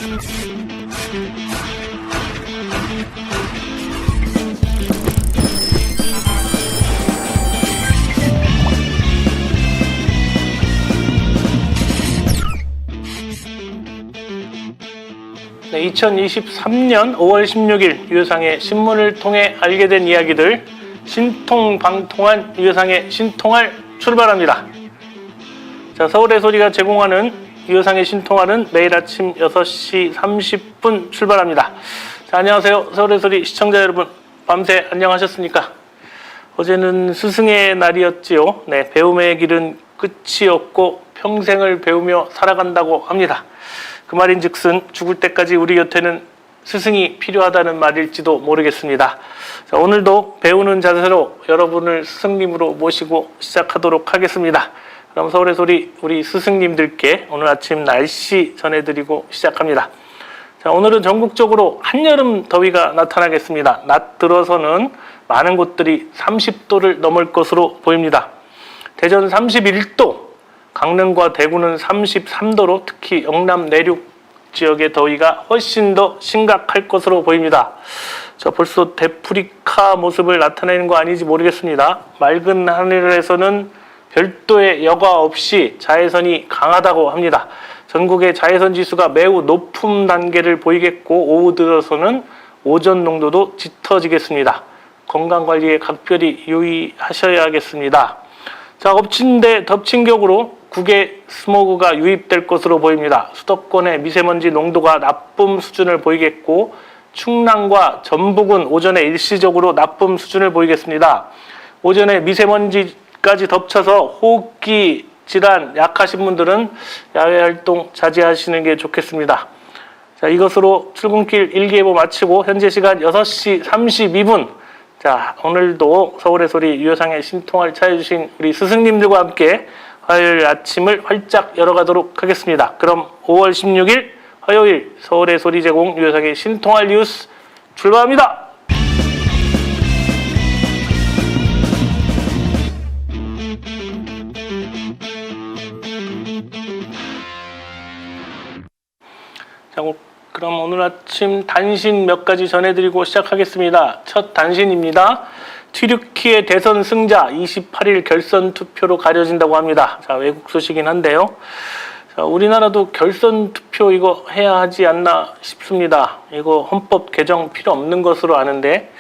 네, 2023년 5월 16일 유효상의 신문을 통해 알게 된 이야기들 신통방통한 유효상의 신통할 출발합니다. 자, 서울의 소리가 제공하는 유효상의 신통할은 매일 아침 6시 30분 출발합니다. 자, 안녕하세요. 서울의 소리 시청자 여러분, 밤새 안녕하셨습니까? 어제는 스승의 날이었지요. 네, 배움의 길은 끝이 없고 평생을 배우며 살아간다고 합니다. 그 말인즉슨 죽을 때까지 우리 곁에는 스승이 필요하다는 말일지도 모르겠습니다. 자, 오늘도 배우는 자세로 여러분을 스승님으로 모시고 시작하도록 하겠습니다. 그럼 서울의 소리 우리 스승님들께 오늘 아침 날씨 전해드리고 시작합니다. 자, 오늘은 전국적으로 한여름 더위가 나타나겠습니다. 낮 들어서는 많은 곳들이 30도를 넘을 것으로 보입니다. 대전 31도, 강릉과 대구는 33도로 특히 영남 내륙 지역의 더위가 훨씬 더 심각할 것으로 보입니다. 저 벌써 데프리카 모습을 나타내는 거 아닌지 모르겠습니다. 맑은 하늘에서는 별도의 여과 없이 자외선이 강하다고 합니다. 전국의 자외선 지수가 매우 높은 단계를 보이겠고 오후 들어서는 오존 농도도 짙어지겠습니다. 건강관리에 각별히 유의하셔야겠습니다. 자, 엎친 데 덮친 격으로 국외 스모그가 유입될 것으로 보입니다. 수도권의 미세먼지 농도가 나쁨 수준을 보이겠고 충남과 전북은 오전에 일시적으로 나쁨 수준을 보이겠습니다. 오전에 미세먼지까지 덮쳐서 호흡기 질환 약하신 분들은 야외 활동 자제하시는 게 좋겠습니다. 자, 이것으로 출근길 일기예보 마치고 현재 시간 6시 32분. 자, 오늘도 서울의 소리 유효상의 신통할 찾아주신 우리 스승님들과 함께 화요일 아침을 활짝 열어가도록 하겠습니다. 그럼 5월 16일 화요일 서울의 소리 제공 유효상의 신통할 뉴스 출발합니다. 자, 그럼 오늘 아침 단신 몇 가지 전해드리고 시작하겠습니다. 첫 단신입니다. 튀르키예 대선 승자 28일 결선 투표로 가려진다고 합니다. 자, 외국 소식이긴 한데요. 자, 우리나라도 결선 투표 이거 해야 하지 않나 싶습니다. 이거 헌법 개정 필요 없는 것으로 아는데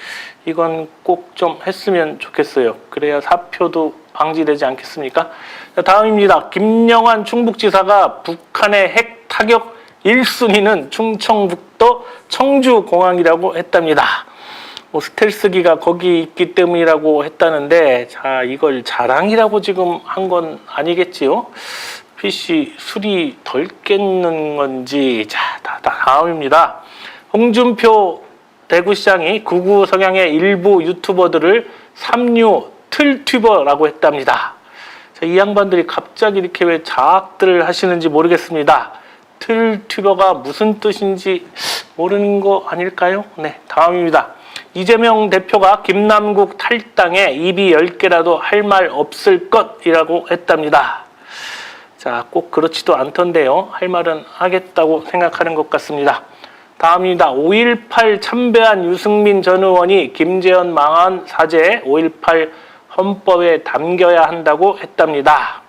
이건 꼭 좀 했으면 좋겠어요. 그래야 사표도 방지되지 않겠습니까? 자, 다음입니다. 김영환 충북지사가 북한의 핵 타격 1순위는 충청북도 청주공항이라고 했답니다. 뭐 스텔스기가 거기 있기 때문이라고 했다는데, 자, 이걸 자랑이라고 지금 한 건 아니겠지요? PC 술이 덜 깼는 건지. 자, 다음입니다. 홍준표 대구시장이 극우 성향의 일부 유튜버들을 삼류 틀튜버라고 했답니다. 자, 이 양반들이 갑자기 이렇게 왜 자학들을 하시는지 모르겠습니다. 틀튜버가 무슨 뜻인지 모르는 거 아닐까요? 네, 다음입니다. 이재명 대표가 김남국 탈당에 입이 10개라도 할 말 없을 것이라고 했답니다. 자, 꼭 그렇지도 않던데요. 할 말은 하겠다고 생각하는 것 같습니다. 다음입니다. 5.18 참배한 유승민 전 의원이 김재현 망한 사죄 5.18 헌법에 담겨야 한다고 했답니다.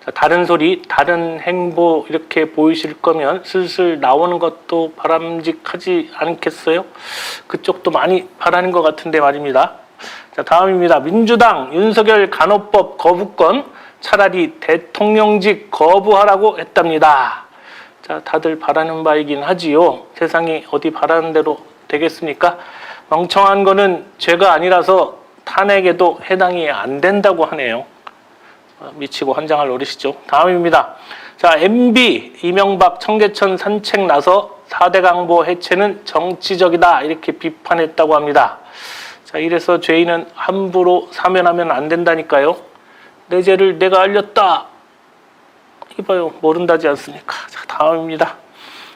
자, 다른 소리, 다른 행보 이렇게 보이실 거면 슬슬 나오는 것도 바람직하지 않겠어요? 그쪽도 많이 바라는 것 같은데 말입니다. 자, 다음입니다. 민주당 윤석열 간호법 거부권 차라리 대통령직 거부하라고 했답니다. 자, 다들 바라는 바이긴 하지요. 세상이 어디 바라는 대로 되겠습니까? 멍청한 거는 죄가 아니라서 탄핵에도 해당이 안 된다고 하네요. 미치고 환장할 노릇이죠. 다음입니다. 자, MB 이명박 청계천 산책 나서 4대 강보 해체는 정치적이다 이렇게 비판했다고 합니다. 자, 이래서 죄인은 함부로 사면하면 안 된다니까요. 내 죄를 내가 알렸다. 이봐요, 모른다지 않습니까? 자, 다음입니다.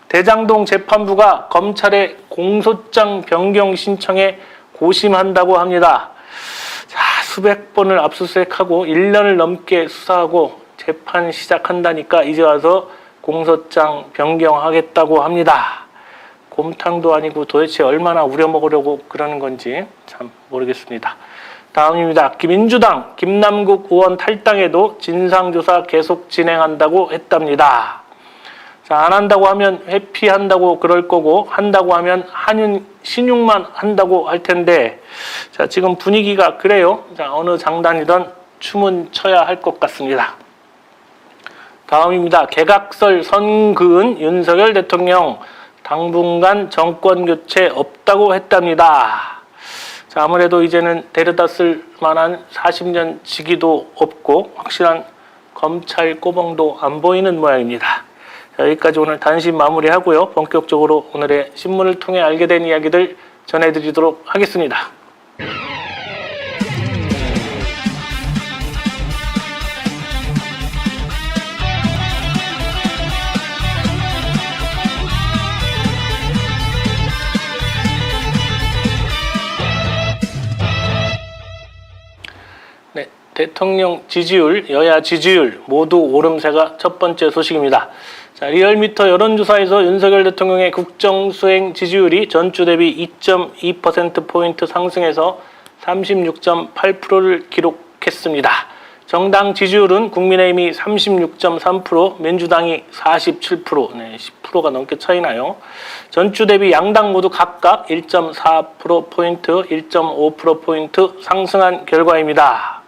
대장동 재판부가 검찰의 공소장 변경 신청에 고심한다고 합니다. 자, 수백 번을 압수수색하고 1년을 넘게 수사하고 재판 시작한다니까 이제 와서 공소장 변경하겠다고 합니다. 곰탕도 아니고 도대체 얼마나 우려먹으려고 그러는 건지 참 모르겠습니다. 다음입니다. 민주당 김남국 의원 탈당에도 진상조사 계속 진행한다고 했답니다. 자, 안 한다고 하면 회피한다고 그럴 거고 한다고 하면 신용만 한다고 할 텐데 자, 지금 분위기가 그래요. 자, 어느 장단이든 춤은 춰야 할 것 같습니다. 다음입니다. 개각설 선그은 윤석열 대통령 당분간 정권 교체 없다고 했답니다. 자, 아무래도 이제는 데려다 쓸 만한 40년 직위도 없고 확실한 검찰 꼬봉도 안 보이는 모양입니다. 자, 여기까지 오늘 단신 마무리하고요. 본격적으로 오늘의 신문을 통해 알게 된 이야기들 전해드리도록 하겠습니다. 네, 대통령 지지율, 여야 지지율 모두 오름세가 첫 번째 소식입니다. 자, 리얼미터 여론조사에서 윤석열 대통령의 국정수행 지지율이 전주 대비 2.2%포인트 상승해서 36.8%를 기록했습니다. 정당 지지율은 국민의힘이 36.3%, 민주당이 47%, 네, 10%가 넘게 차이나요. 전주 대비 양당 모두 각각 1.4%포인트, 1.5%포인트 상승한 결과입니다.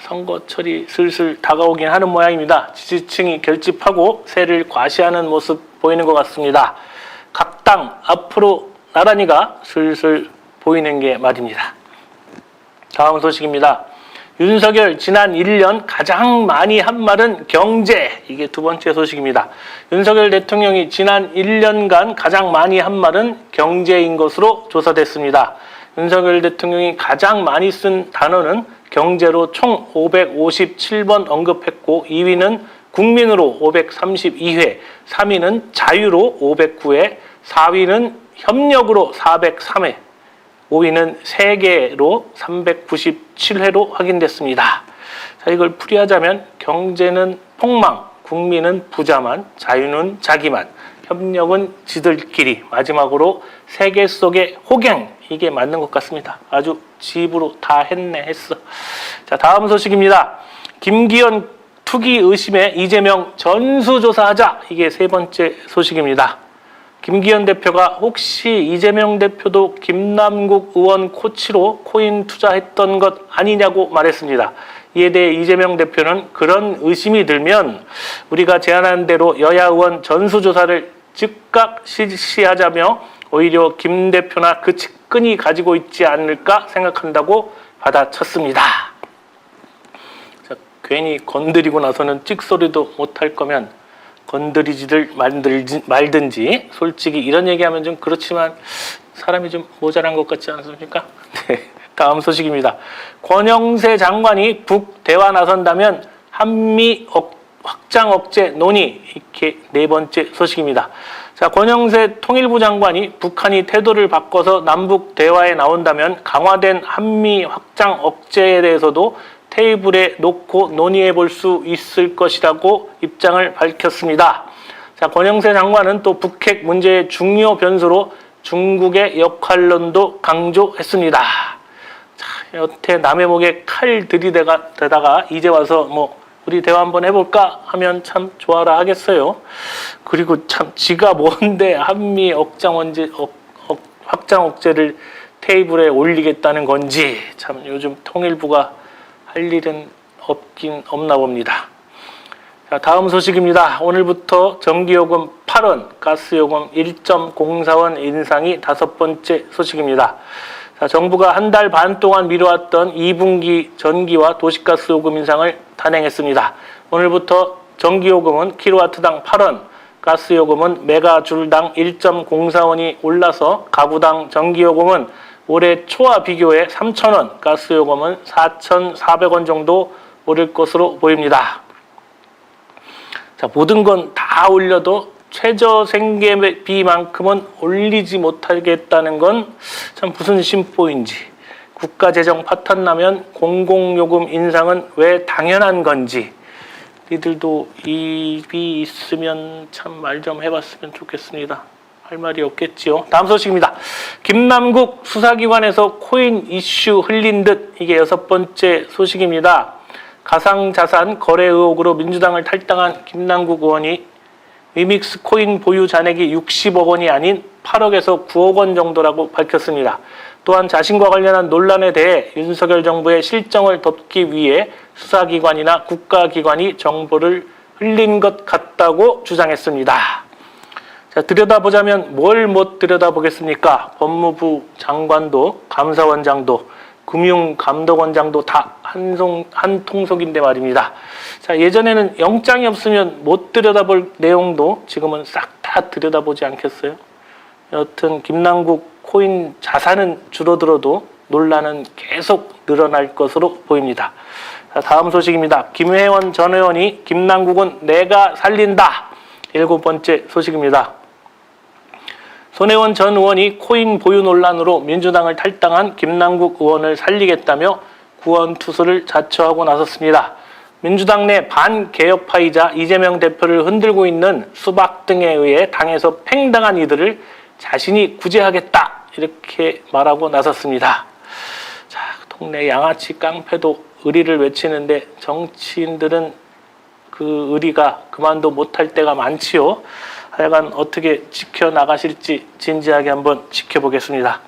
선거철이 슬슬 다가오긴 하는 모양입니다. 지지층이 결집하고 세를 과시하는 모습 보이는 것 같습니다. 각 당 앞으로 나란히가 슬슬 보이는 게 말입니다. 다음 소식입니다. 윤석열 지난 1년 가장 많이 한 말은 경제. 이게 두 번째 소식입니다. 윤석열 대통령이 지난 1년간 가장 많이 한 말은 경제인 것으로 조사됐습니다. 윤석열 대통령이 가장 많이 쓴 단어는 경제로 총 557번 언급했고 2위는 국민으로 532회, 3위는 자유로 509회, 4위는 협력으로 403회, 5위는 세계로 397회로 확인됐습니다. 자, 이걸 풀이하자면 경제는 폭망, 국민은 부자만, 자유는 자기만, 협력은 지들끼리, 마지막으로 세계 속의 호갱, 이게 맞는 것 같습니다. 아주 집으로 다 했어. 자, 다음 소식입니다. 김기현 투기 의심에 이재명 전수조사하자. 이게 세 번째 소식입니다. 김기현 대표가 혹시 이재명 대표도 김남국 의원 코치로 코인 투자했던 것 아니냐고 말했습니다. 이에 대해 이재명 대표는 그런 의심이 들면 우리가 제안한 대로 여야 의원 전수조사를 즉각 실시하자며 오히려 김 대표나 그 측근이 가지고 있지 않을까 생각한다고 받아쳤습니다. 자, 괜히 건드리고 나서는 찍소리도 못할 거면 건드리지들 말든지 솔직히 이런 얘기하면 좀 그렇지만 사람이 좀 모자란 것 같지 않습니까? 네, 다음 소식입니다. 권영세 장관이 북대화 나선다면 한미 확장 억제 논의. 이렇게 네 번째 소식입니다. 자, 권영세 통일부 장관이 북한이 태도를 바꿔서 남북 대화에 나온다면 강화된 한미 확장 억제에 대해서도 테이블에 놓고 논의해 볼 수 있을 것이라고 입장을 밝혔습니다. 자, 권영세 장관은 또 북핵 문제의 중요 변수로 중국의 역할론도 강조했습니다. 자, 여태 남의 목에 칼 들이대다가 이제 와서 우리 대화 한번 해볼까 하면 참 좋아라 하겠어요. 그리고 참 지가 뭔데 한미 확장 억제를 테이블에 올리겠다는 건지 참 요즘 통일부가 할 일은 없나 봅니다. 자, 다음 소식입니다. 오늘부터 전기요금 8원, 가스요금 1.04원 인상이 다섯 번째 소식입니다. 자, 정부가 한 달 반 동안 미뤄왔던 2분기 전기와 도시가스 요금 인상을 단행했습니다. 오늘부터 전기요금은 킬로와트당 8원, 가스요금은 메가줄당 1.04원이 올라서 가구당 전기요금은 올해 초와 비교해 3,000원, 가스요금은 4,400원 정도 오를 것으로 보입니다. 자, 모든 건 다 올려도 최저생계비만큼은 올리지 못하겠다는 건 참 무슨 심보인지, 국가재정 파탄 나면 공공요금 인상은 왜 당연한 건지, 니들도 입이 있으면 참 말 좀 해봤으면 좋겠습니다. 할 말이 없겠지요. 다음 소식입니다. 김남국 수사기관에서 코인 이슈 흘린 듯, 이게 6번째 소식입니다. 가상자산 거래 의혹으로 민주당을 탈당한 김남국 의원이 위믹스 코인 보유 잔액이 60억 원이 아닌 8억에서 9억 원 정도라고 밝혔습니다. 또한 자신과 관련한 논란에 대해 윤석열 정부의 실정을 덮기 위해 수사기관이나 국가기관이 정보를 흘린 것 같다고 주장했습니다. 자, 들여다보자면 뭘 못 들여다보겠습니까? 법무부 장관도, 감사원장도, 금융감독원장도 다 한 통속인데 말입니다. 자, 예전에는 영장이 없으면 못 들여다볼 내용도 지금은 싹 다 들여다보지 않겠어요? 여튼 김남국 코인 자산은 줄어들어도 논란은 계속 늘어날 것으로 보입니다. 자, 다음 소식입니다. 김회원 전 의원이 김남국은 내가 살린다. 7번째 소식입니다. 손혜원 전 의원이 코인 보유 논란으로 민주당을 탈당한 김남국 의원을 살리겠다며 구원 투수를 자처하고 나섰습니다. 민주당 내 반개혁파이자 이재명 대표를 흔들고 있는 수박 등에 의해 당에서 팽당한 이들을 자신이 구제하겠다, 이렇게 말하고 나섰습니다. 자, 동네 양아치 깡패도 의리를 외치는데 정치인들은 그 의리가 그만도 못할 때가 많지요. 하여간 어떻게 지켜나가실지 진지하게 한번 지켜보겠습니다.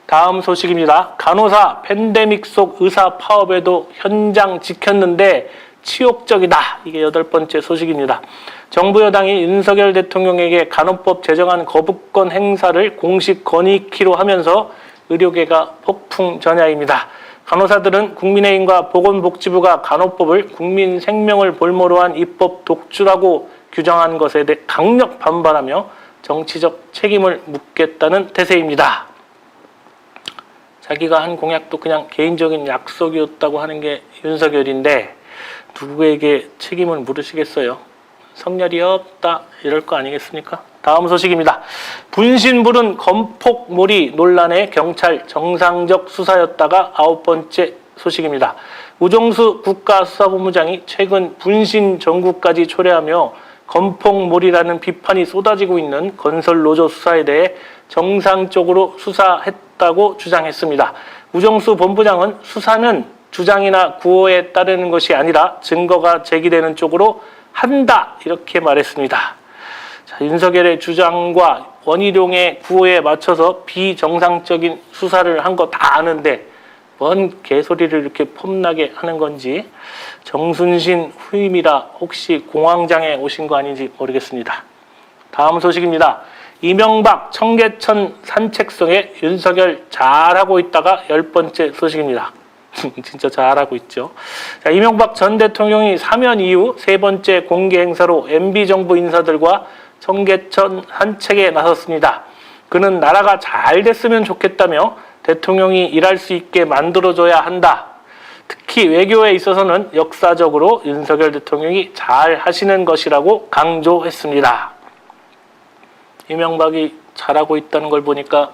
다음 소식입니다. 간호사 팬데믹 속 의사 파업에도 현장 지켰는데 치욕적이다. 이게 8번째 소식입니다. 정부 여당이 윤석열 대통령에게 간호법 제정안 거부권 행사를 공식 건의키로 하면서 의료계가 폭풍 전야입니다. 간호사들은 국민의힘과 보건복지부가 간호법을 국민 생명을 볼모로 한 입법 독주라고 규정한 것에 대해 강력 반발하며 정치적 책임을 묻겠다는 태세입니다. 자기가 한 공약도 그냥 개인적인 약속이었다고 하는 게 윤석열인데 누구에게 책임을 물으시겠어요? 성렬이 없다, 이럴 거 아니겠습니까? 다음 소식입니다. 분신불은 건폭몰이 논란의 경찰 정상적 수사였다가 9번째 소식입니다. 우종수 국가수사본부장이 최근 분신 전구까지 초래하며 건폭몰이라는 비판이 쏟아지고 있는 건설노조 수사에 대해 정상적으로 수사했다고 주장했습니다. 우종수 본부장은 수사는 주장이나 구호에 따르는 것이 아니라 증거가 제기되는 쪽으로 한다, 이렇게 말했습니다. 자, 윤석열의 주장과 원희룡의 구호에 맞춰서 비정상적인 수사를 한 거 다 아는데 뭔 개소리를 이렇게 폼나게 하는 건지, 정순신 후임이라 혹시 공황장애 오신 거 아닌지 모르겠습니다. 다음 소식입니다. 이명박 청계천 산책성에 윤석열 잘하고 있다가 10번째 소식입니다. 진짜 잘하고 있죠. 자, 이명박 전 대통령이 사면 이후 3번째 공개 행사로 MB정부 인사들과 청계천 산책에 나섰습니다. 그는 나라가 잘 됐으면 좋겠다며 대통령이 일할 수 있게 만들어줘야 한다. 특히 외교에 있어서는 역사적으로 윤석열 대통령이 잘 하시는 것이라고 강조했습니다. 이명박이 잘하고 있다는 걸 보니까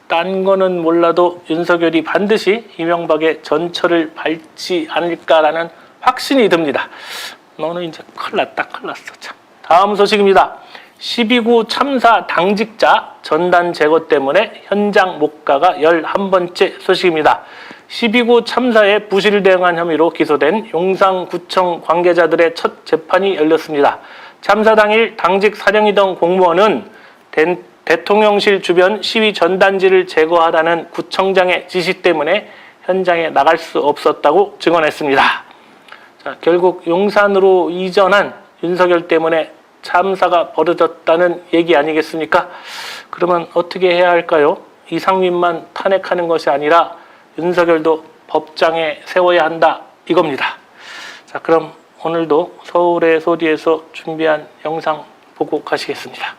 딴 거는 몰라도 윤석열이 반드시 이명박의 전철을 밟지 않을까라는 확신이 듭니다. 너는 이제 큰일 났다, 큰일 났어. 참. 다음 소식입니다. 12구 참사 당직자 전단 제거 때문에 현장 못 가가 11번째 소식입니다. 12구 참사에 부실 대응한 혐의로 기소된 용산구청 관계자들의 첫 재판이 열렸습니다. 참사 당일 당직 사령이던 공무원은 대통령실 주변 시위 전단지를 제거하라는 구청장의 지시 때문에 현장에 나갈 수 없었다고 증언했습니다. 자, 결국 용산으로 이전한 윤석열 때문에 참사가 벌어졌다는 얘기 아니겠습니까? 그러면 어떻게 해야 할까요? 이상민만 탄핵하는 것이 아니라 윤석열도 법장에 세워야 한다, 이겁니다. 자, 그럼 오늘도 서울의 소리에서 준비한 영상 보고 가시겠습니다.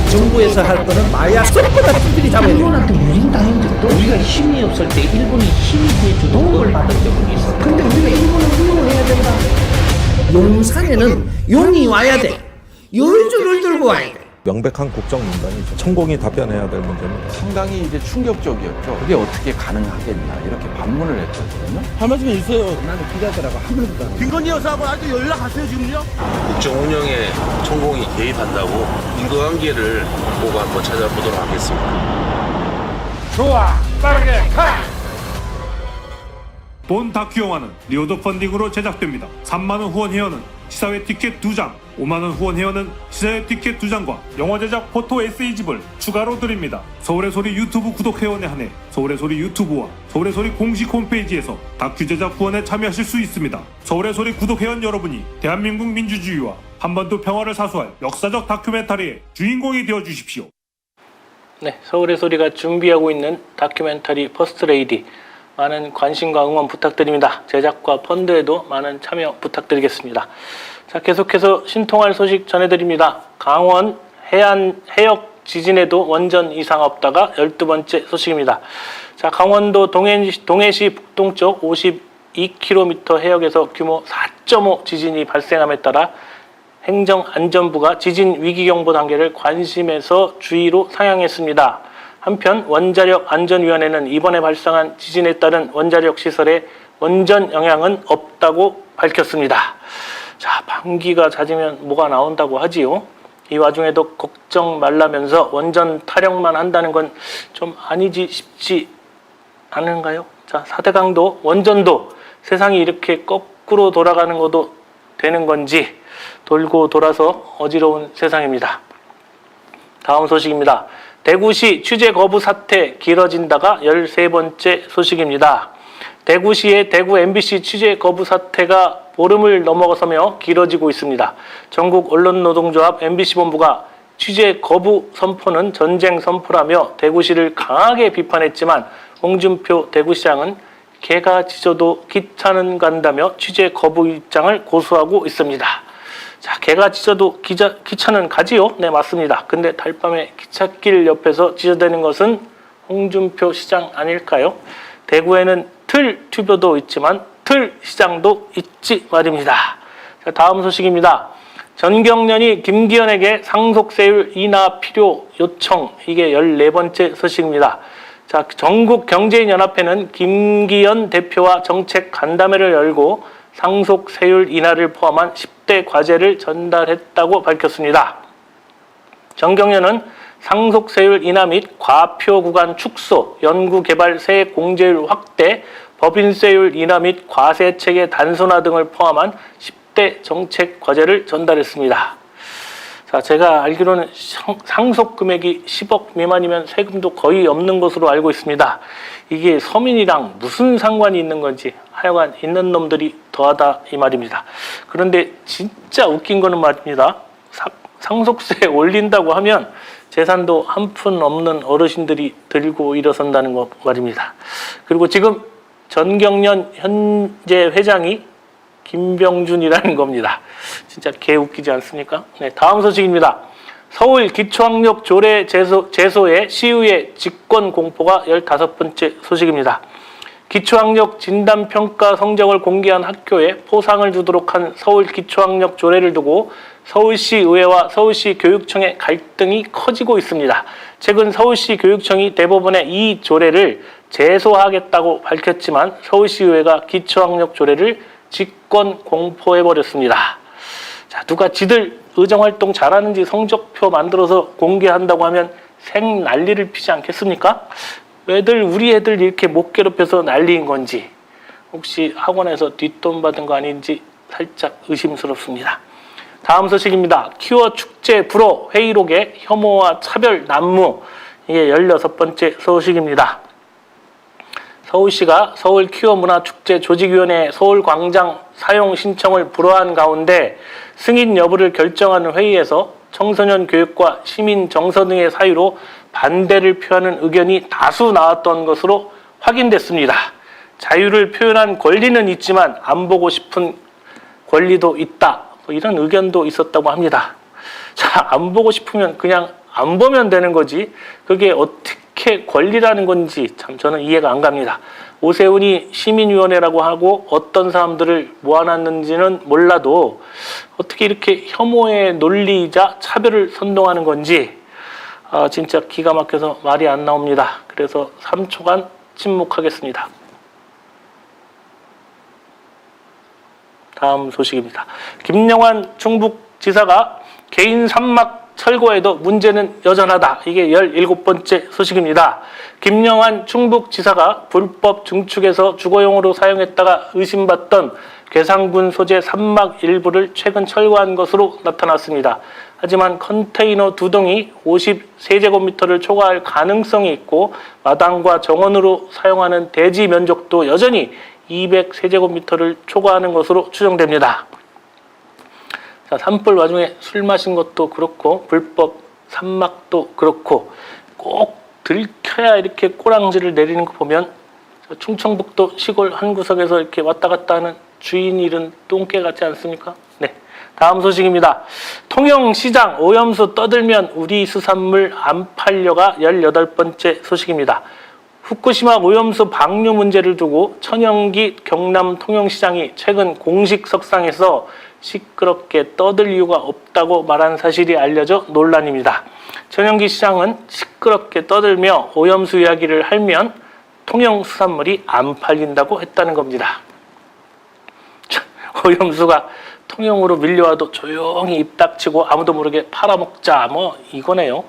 정부에서 할 거는 마약 쏙보다 두들이 잡아야 돼. 일본한테 유린당했는데도 우리가 힘이 없을 때 일본이 힘이 돼주는 도움을 받은 적은 있어. 근데 우리가 일본을 훌륭해야 된다. 용산에는 용이 와야 돼. 열줄을 들고 와야 돼. 명백한 국정농단이죠. 천공이 답변해야 될 문제입니다. 상당히 이제 충격적이었죠. 그게 어떻게 가능하겠냐 이렇게 반문을 했거든요. 할 말씀이 있어요. 나는 기자들하고 한 번도 안 해. 김건희 여사하고 아직 연락하세요 지금요? 국정 운영에 천공이 개입한다고 인과관계를 보고 한번 찾아보도록 하겠습니다. 좋아, 빠르게 가! 본 다큐 영화는 리오더 펀딩으로 제작됩니다. 3만원 후원 회원은 시사회 티켓 2장, 5만원 후원 회원은 시사회 티켓 2장과 영화 제작 포토 에세이집을 추가로 드립니다. 서울의 소리 유튜브 구독 회원에 한해 서울의 소리 유튜브와 서울의 소리 공식 홈페이지에서 다큐 제작 후원에 참여하실 수 있습니다. 서울의 소리 구독 회원 여러분이 대한민국 민주주의와 한반도 평화를 사수할 역사적 다큐멘터리의 주인공이 되어 주십시오. 네, 서울의 소리가 준비하고 있는 다큐멘터리 퍼스트 레이디, 많은 관심과 응원 부탁드립니다. 제작과 펀드에도 많은 참여 부탁드리겠습니다. 자, 계속해서 신통할 소식 전해드립니다. 강원 해역 지진에도 원전 이상 없다가 12번째 소식입니다. 자, 강원도 동해시 북동쪽 52km 해역에서 규모 4.5 지진이 발생함에 따라 행정안전부가 지진 위기경보 단계를 관심에서 주의로 상향했습니다. 한편 원자력안전위원회는 이번에 발생한 지진에 따른 원자력 시설에 원전 영향은 없다고 밝혔습니다. 자, 방귀가 잦으면 뭐가 나온다고 하지요. 이 와중에도 걱정 말라면서 원전 타령만 한다는 건 좀 아니지 싶지 않은가요? 자, 4대 강도, 원전도 세상이 이렇게 거꾸로 돌아가는 것도 되는 건지 돌고 돌아서 어지러운 세상입니다. 다음 소식입니다. 대구시 취재 거부 사태 길어진다가 13번째 소식입니다. 대구시의 대구 MBC 취재 거부 사태가 보름을 넘어서며 길어지고 있습니다. 전국 언론노동조합 MBC본부가 취재 거부 선포는 전쟁 선포라며 대구시를 강하게 비판했지만 홍준표 대구시장은 개가 짖어도 기차는 간다며 취재 거부 입장을 고수하고 있습니다. 자, 개가 짖어도 기차는 가지요? 네, 맞습니다. 근데 달밤에 기찻길 옆에서 짖어대는 것은 홍준표 시장 아닐까요? 대구에는 틀 튜버도 있지만 틀 시장도 있지 말입니다. 자, 다음 소식입니다. 전경련이 김기현에게 상속세율 인하 필요 요청, 이게 14번째 소식입니다. 자, 전국경제인연합회는 김기현 대표와 정책 간담회를 열고 상속세율 인하를 포함한 10대 과제를 전달했다고 밝혔습니다. 전경련은 상속세율 인하 및 과표 구간 축소, 연구개발 세액 공제율 확대, 법인세율 인하 및 과세체계 단순화 등을 포함한 10대 정책 과제를 전달했습니다. 자, 제가 알기로는 상속 금액이 10억 미만이면 세금도 거의 없는 것으로 알고 있습니다. 이게 서민이랑 무슨 상관이 있는 건지 하여간 있는 놈들이 더하다 이 말입니다. 그런데 진짜 웃긴 거는 말입니다. 상속세 올린다고 하면 재산도 한 푼 없는 어르신들이 들고 일어선다는 거 말입니다. 그리고 지금 전경련 현재 회장이 김병준이라는 겁니다. 진짜 개 웃기지 않습니까? 네, 다음 소식입니다. 서울 기초학력 조례 제소의 시의회 직권 공포가 15번째 소식입니다. 기초학력 진단평가 성적을 공개한 학교에 포상을 주도록 한 서울 기초학력 조례를 두고 서울시 의회와 서울시 교육청의 갈등이 커지고 있습니다. 최근 서울시 교육청이 대법원에 이 조례를 제소하겠다고 밝혔지만 서울시 의회가 기초학력 조례를 직권 공포해버렸습니다. 자, 누가 지들 의정활동 잘하는지 성적표 만들어서 공개한다고 하면 생 난리를 피지 않겠습니까? 왜들 우리 애들 이렇게 못 괴롭혀서 난리인 건지, 혹시 학원에서 뒷돈 받은 거 아닌지 살짝 의심스럽습니다. 다음 소식입니다. 퀴어 축제 불허 회의록에 혐오와 차별 난무, 이게 16번째 소식입니다. 서울시가 서울 퀴어 문화축제 조직위원회 서울광장 사용 신청을 불허한 가운데 승인 여부를 결정하는 회의에서 청소년 교육과 시민 정서 등의 사유로 반대를 표하는 의견이 다수 나왔던 것으로 확인됐습니다. 자유를 표현한 권리는 있지만 안 보고 싶은 권리도 있다, 이런 의견도 있었다고 합니다. 자, 안 보고 싶으면 그냥 안 보면 되는 거지 그게 어떻게 권리라는 건지 참 저는 이해가 안 갑니다. 오세훈이 시민위원회라고 하고 어떤 사람들을 모아놨는지는 몰라도 어떻게 이렇게 혐오의 논리이자 차별을 선동하는 건지 진짜 기가 막혀서 말이 안 나옵니다. 그래서 3초간 침묵하겠습니다. 다음 소식입니다. 김영환 충북지사가 개인 산막 철거에도 문제는 여전하다. 이게 17번째 소식입니다. 김영환 충북지사가 불법 증축해서 주거용으로 사용했다가 의심받던 괴산군 소재 산막 일부를 최근 철거한 것으로 나타났습니다. 하지만 컨테이너 2동이 53제곱미터를 초과할 가능성이 있고 마당과 정원으로 사용하는 대지 면적도 여전히 200세제곱미터를 초과하는 것으로 추정됩니다. 자, 산불 와중에 술 마신 것도 그렇고 불법 산막도 그렇고 꼭 들켜야 이렇게 꼬랑지를 내리는 거 보면 충청북도 시골 한 구석에서 이렇게 왔다 갔다 하는 주인 잃은 똥개 같지 않습니까? 네. 다음 소식입니다. 통영시장 오염수 떠들면 우리 수산물 안 팔려가 18번째 소식입니다. 후쿠시마 오염수 방류 문제를 두고 천연기 경남 통영시장이 최근 공식 석상에서 시끄럽게 떠들 이유가 없다고 말한 사실이 알려져 논란입니다. 천연기 시장은 시끄럽게 떠들며 오염수 이야기를 하면 통영 수산물이 안 팔린다고 했다는 겁니다. 오염수가 통영으로 밀려와도 조용히 입 닥치고 아무도 모르게 팔아먹자 뭐 이거네요.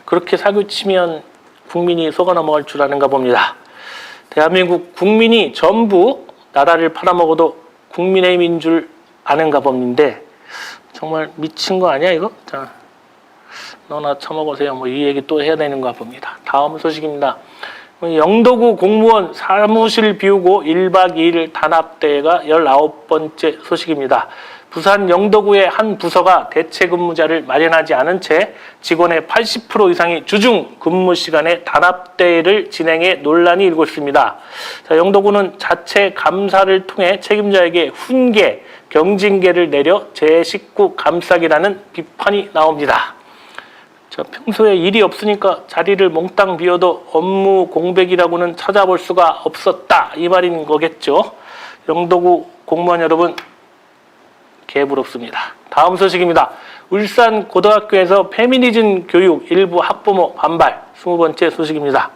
그렇게 사기치면 국민이 속아 넘어갈 줄 아는가 봅니다. 대한민국 국민이 전부 나라를 팔아먹어도 국민의힘인 줄 아는가 봅니다. 정말 미친 거 아니야 이거? 자, 너나 처먹으세요. 뭐 이 얘기 또 해야 되는가 봅니다. 다음 소식입니다. 영도구 공무원 사무실 비우고 1박 2일 단합대회가 19번째 소식입니다. 부산 영도구의 한 부서가 대체 근무자를 마련하지 않은 채 직원의 80% 이상이 주중 근무 시간에 단합대회를 진행해 논란이 일고 있습니다. 자, 영도구는 자체 감사를 통해 책임자에게 훈계, 경징계를 내려 제 식구 감싸기라는 비판이 나옵니다. 자, 평소에 일이 없으니까 자리를 몽땅 비워도 업무 공백이라고는 찾아볼 수가 없었다. 이 말인 거겠죠. 영도구 공무원 여러분, 개부럽습니다. 다음 소식입니다. 울산 고등학교에서 페미니즘 교육 일부 학부모 반발 20번째 소식입니다.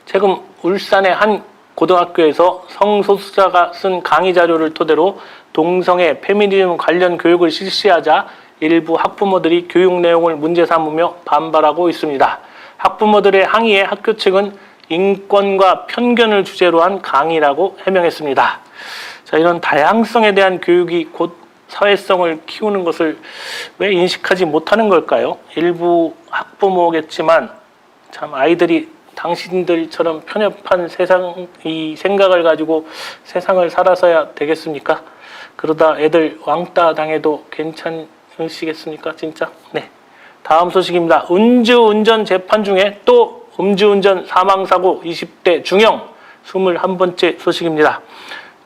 최근 울산의 한 고등학교에서 성소수자가 쓴 강의 자료를 토대로 동성애 페미니즘 관련 교육을 실시하자 일부 학부모들이 교육 내용을 문제 삼으며 반발하고 있습니다. 학부모들의 항의에 학교 측은 인권과 편견을 주제로 한 강의라고 해명했습니다. 자, 이런 다양성에 대한 교육이 곧 사회성을 키우는 것을 왜 인식하지 못하는 걸까요? 일부 학부모겠지만 참 아이들이 당신들처럼 편협한 이 생각을 가지고 세상을 살아서야 되겠습니까? 그러다 애들 왕따 당해도 괜찮으시겠습니까? 진짜? 네. 다음 소식입니다. 음주운전 재판 중에 또 음주운전 사망사고 20대 중형 21번째 소식입니다.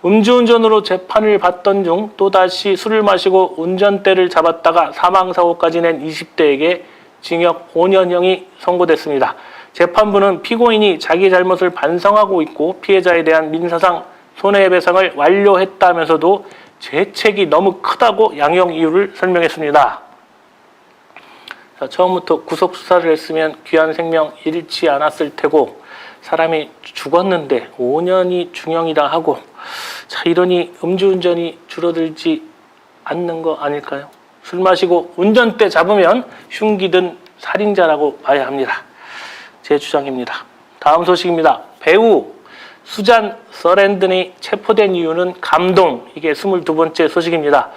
음주운전으로 재판을 받던 중 또다시 술을 마시고 운전대를 잡았다가 사망사고까지 낸 20대에게 징역 5년형이 선고됐습니다. 재판부는 피고인이 자기 잘못을 반성하고 있고 피해자에 대한 민사상 손해배상을 완료했다면서도 죄책이 너무 크다고 양형 이유를 설명했습니다. 자, 처음부터 구속수사를 했으면 귀한 생명 잃지 않았을 테고 사람이 죽었는데 5년이 중형이라 하고 자, 이러니 음주운전이 줄어들지 않는 거 아닐까요? 술 마시고 운전대 잡으면 흉기든 살인자라고 봐야 합니다. 제 주장입니다. 다음 소식입니다. 배우 수잔 서랜든이 체포된 이유는 감동. 이게 22번째 소식입니다.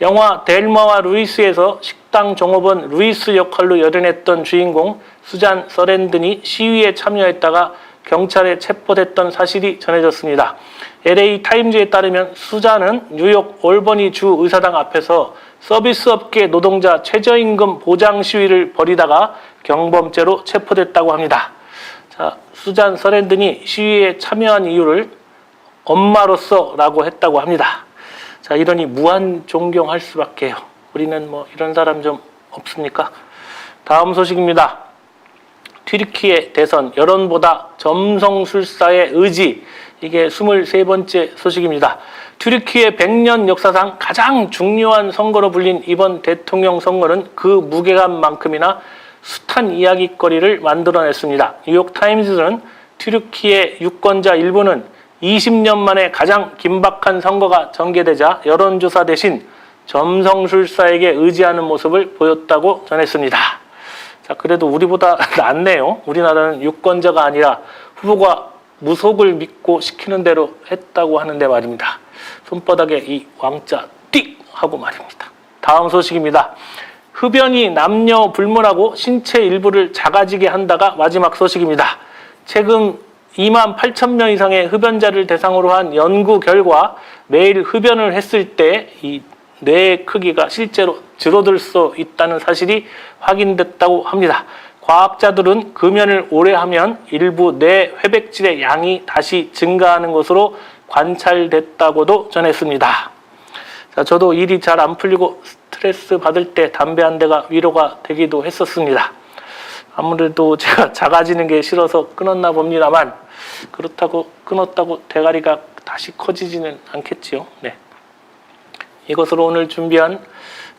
영화 델마와 루이스에서 식당 종업원 루이스 역할로 열연했던 주인공 수잔 서랜든이 시위에 참여했다가 경찰에 체포됐던 사실이 전해졌습니다. LA 타임즈에 따르면 수잔은 뉴욕 올버니 주 의사당 앞에서 서비스업계 노동자 최저임금 보장 시위를 벌이다가 경범죄로 체포됐다고 합니다. 자, 수잔 서랜든이 시위에 참여한 이유를 엄마로서라고 했다고 합니다. 자, 이러니 무한 존경할 수밖에요. 우리는 뭐 이런 사람 좀 없습니까? 다음 소식입니다. 튀르키예 대선 여론보다 점성술사의 의지, 이게 23번째 소식입니다. 튀르키예 100년 역사상 가장 중요한 선거로 불린 이번 대통령 선거는 그 무게감만큼이나 숱한 이야기거리를 만들어냈습니다. 뉴욕타임즈는 튀르키예 유권자 일부는 20년 만에 가장 긴박한 선거가 전개되자 여론조사 대신 점성술사에게 의지하는 모습을 보였다고 전했습니다. 자, 그래도 우리보다 낫네요. 우리나라는 유권자가 아니라 후보가 무속을 믿고 시키는 대로 했다고 하는데 말입니다. 손바닥에 이 왕자 띡 하고 말입니다. 다음 소식입니다. 흡연이 남녀 불문하고 신체 일부를 작아지게 한다가 마지막 소식입니다. 최근 28,000명 이상의 흡연자를 대상으로 한 연구 결과 매일 흡연을 했을 때 이 뇌의 크기가 실제로 줄어들 수 있다는 사실이 확인됐다고 합니다. 과학자들은 금연을 오래 하면 일부 뇌 회백질의 양이 다시 증가하는 것으로 관찰됐다고도 전했습니다. 자, 저도 일이 잘 안 풀리고 스트레스 받을 때 담배 한 대가 위로가 되기도 했었습니다. 아무래도 제가 작아지는 게 싫어서 끊었나 봅니다만, 그렇다고 끊었다고 대가리가 다시 커지지는 않겠지요. 네. 이것으로 오늘 준비한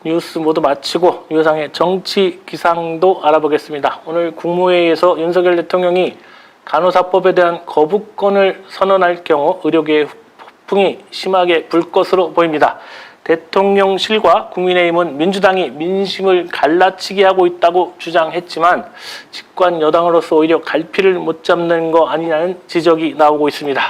뉴스 모두 마치고 유상의 정치 기상도 알아보겠습니다. 오늘 국무회의에서 윤석열 대통령이 간호사법에 대한 거부권을 선언할 경우 의료계의 폭풍이 심하게 불 것으로 보입니다. 대통령실과 국민의힘은 민주당이 민심을 갈라치게 하고 있다고 주장했지만 집권 여당으로서 오히려 갈피를 못 잡는 거 아니냐는 지적이 나오고 있습니다.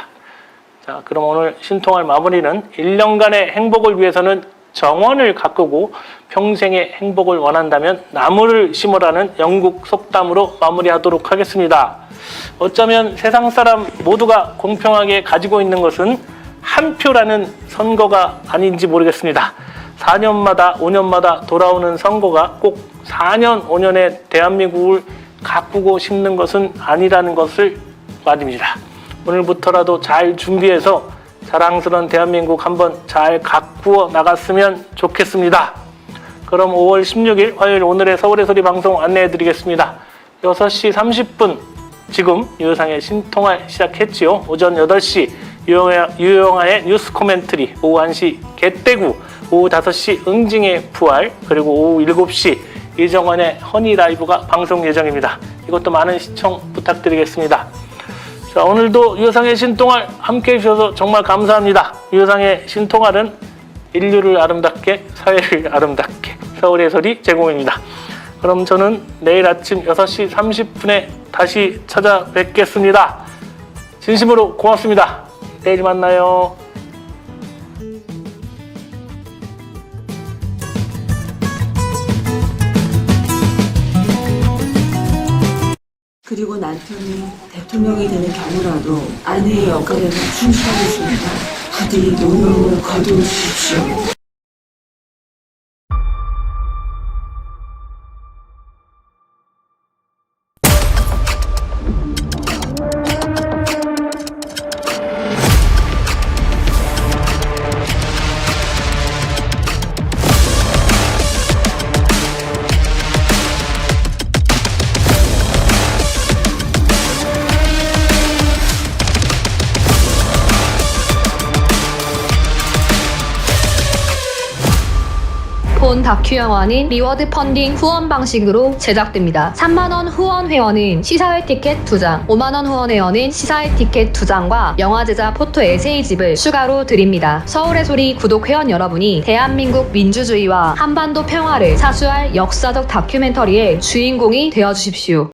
자, 그럼 오늘 신통할 마무리는 1년간의 행복을 위해서는 정원을 가꾸고 평생의 행복을 원한다면 나무를 심으라는 영국 속담으로 마무리하도록 하겠습니다. 어쩌면 세상 사람 모두가 공평하게 가지고 있는 것은 한 표라는 선거가 아닌지 모르겠습니다. 4년마다 5년마다 돌아오는 선거가 꼭 4년 5년의 대한민국을 가꾸고 싶는 것은 아니라는 것을 말입니다. 오늘부터라도 잘 준비해서 자랑스러운 대한민국 한번 잘 가꾸어 나갔으면 좋겠습니다. 그럼 5월 16일 화요일 오늘의 서울의 소리 방송 안내해드리겠습니다. 6시 30분 지금 유효상의 신통할 시작했지요. 오전 8시 유영아의 뉴스 코멘트리, 오후 1시 개떼구, 오후 5시 응징의 부활, 그리고 오후 7시 이정환의 허니 라이브가 방송 예정입니다. 이것도 많은 시청 부탁드리겠습니다. 자, 오늘도 유효상의 신통할 함께 해주셔서 정말 감사합니다. 유효상의 신통할은 인류를 아름답게, 사회를 아름답게, 서울의 소리 제공입니다. 그럼 저는 내일 아침 6시 30분에 다시 찾아뵙겠습니다. 진심으로 고맙습니다. 내일 만나요. 그리고 남편이 대통령이 되는 경우라도 아내의 역할에는 충실하겠습니다. 부디 노력을 거두십시오. 본 다큐 영화는 리워드 펀딩 후원 방식으로 제작됩니다. 3만원 후원 회원은 시사회 티켓 2장, 5만원 후원 회원은 시사회 티켓 2장과 영화 제작 포토 에세이집을 추가로 드립니다. 서울의 소리 구독 회원 여러분이 대한민국 민주주의와 한반도 평화를 사수할 역사적 다큐멘터리의 주인공이 되어주십시오.